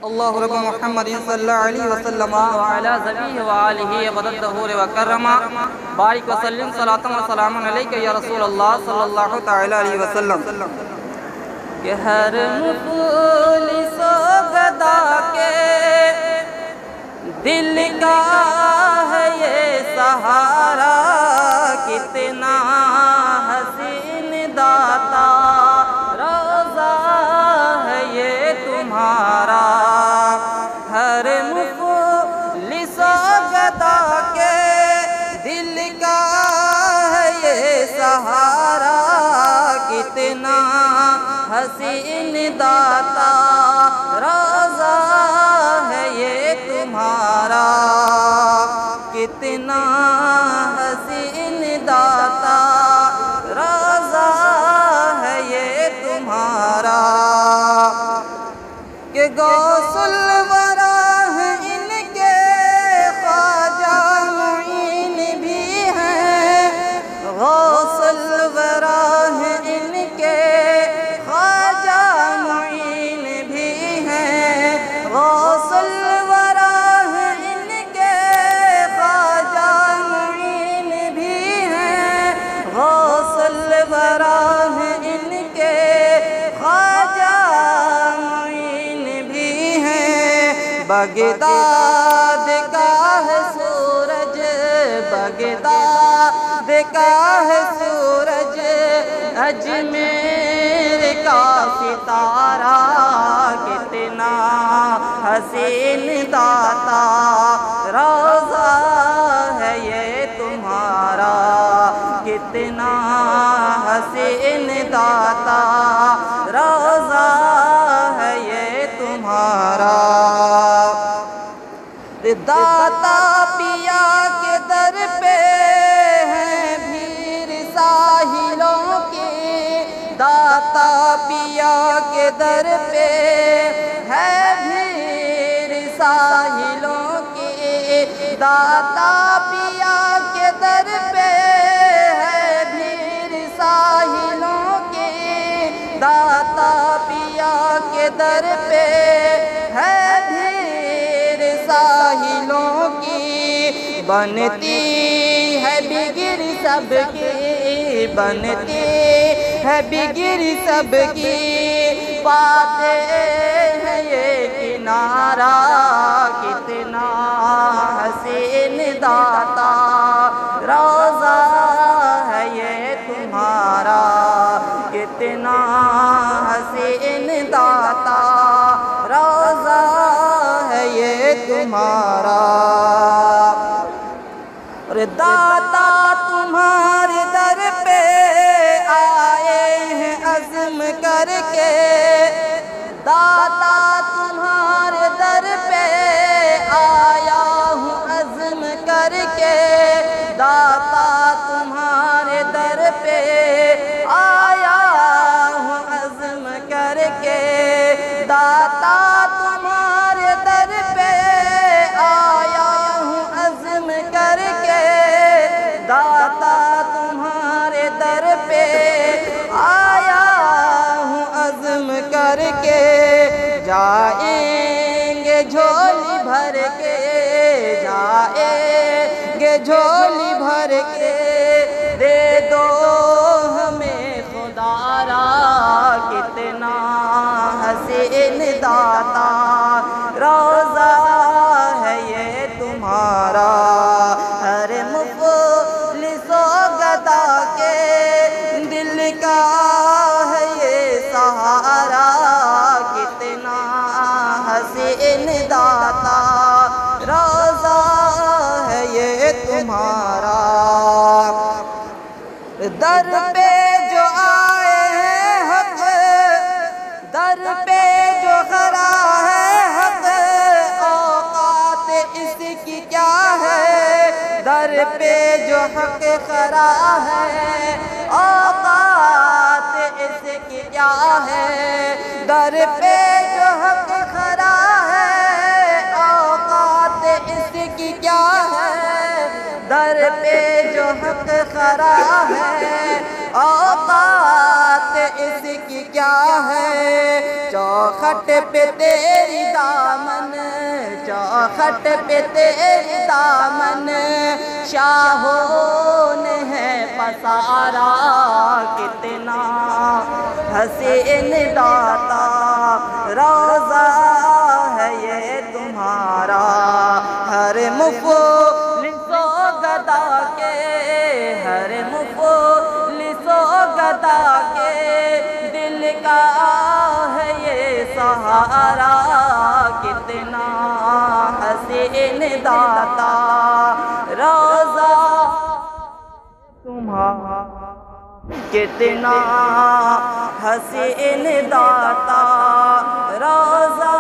اللہ رب محمد صلی اللہ علیہ وسلم وعلى ذبیہ وآلہ غدد دہور وکرم بارک وسلم صلاة و سلام علیکہ یا رسول اللہ صلی اللہ تعالی علیہ وسلم کہ ہر مفلس و گدا کے دل کا ہے یہ سہارا کتنا حسین داتا روزہ ہے یہ تمہارا ہر مفلس و گدا کے دل کا ہے یہ سہارا کتنا حسین داتا روزہ ہے یہ تمہارا کتنا حسین داتا روزہ ہے یہ تمہارا کہ غوث الورا ہے ان کے خواجہ معین بھی ہیں غوث الورا ہے ان کے خواجہ معین بھی ہیں غوث الورا ہے ان کے خواجہ معین بھی ہیں غوث الورا ہے ان کے خواجہ معین بھی ہیں بغداد کا ہے سورج بغداد کا ہے سورج اجمیر کا ستارہ کتنا حسین داتا روزہ ہے یہ تمہارا کتنا حسین داتا روزہ ہے یہ تمہارا داتا پیا کے در پہ ہیں بھیڑ ساحلوں کی داتا پیا کے در پہ ہے بھیڑ ساحلوں کی داتا پیا کے در پہ ہے بھیڑ ساحلوں کی داتا پیا کے در پہ ہے بھیڑ ساحلوں کی بنتی ہے بگڑ سب کی بنتی ہے بگڑ سب کی پاتے ہیں یہ کنارہ کتنا حسین داتا روزہ ہے یہ تمہارا کتنا حسین داتا روزہ ہے یہ تمہارا اور داتا تمہارے در پہ آئے ہیں عزم کر کے داتا تمہارے در پہ آیا ہوں عزم کر کے داتا تمہارے در پہ آیا ہوں عزم کر کے داتا تمہارے در پہ آیا ہوں عزم کر کے داتا تمہارے در پہ آیا ہوں عزم کر کے جائیں گے جھولی بھر کے جائیں گے جھولی بھر کے دے دو ہمیں خدا را کتنا حسین داتا روزہ ہے یہ تمہارا ہر مفلس و گدا کے دل کا ہے یہ سہارا کتنا حسین داتا روزہ ہے یہ تمہارا در پہ جو آئے ہیں حق در پہ جو کھڑا ہے حق اوقات اس کی کیا ہے در پہ جو حق کھڑا ہے اوقات اس کی کیا ہے در پہ جو حق کھڑا ہے اوقات اس کی کیا ہے در پہ جو حق کھڑا ہے اوقات اس کی کیا ہے چوکھٹ پہ تیری دامن، چوکھٹ پہ تیری دامن، شاہوں نے ہے پسارا، کتنا حسین داتا روضہ ہے یہ تمہارا، ہر مفلس و گدا کے، ہر مفلس و گدا کے دل کا ہے یہ سہارا، کتنا حسین داتا روضہ تمہارا، کتنا حسین داتا روضہ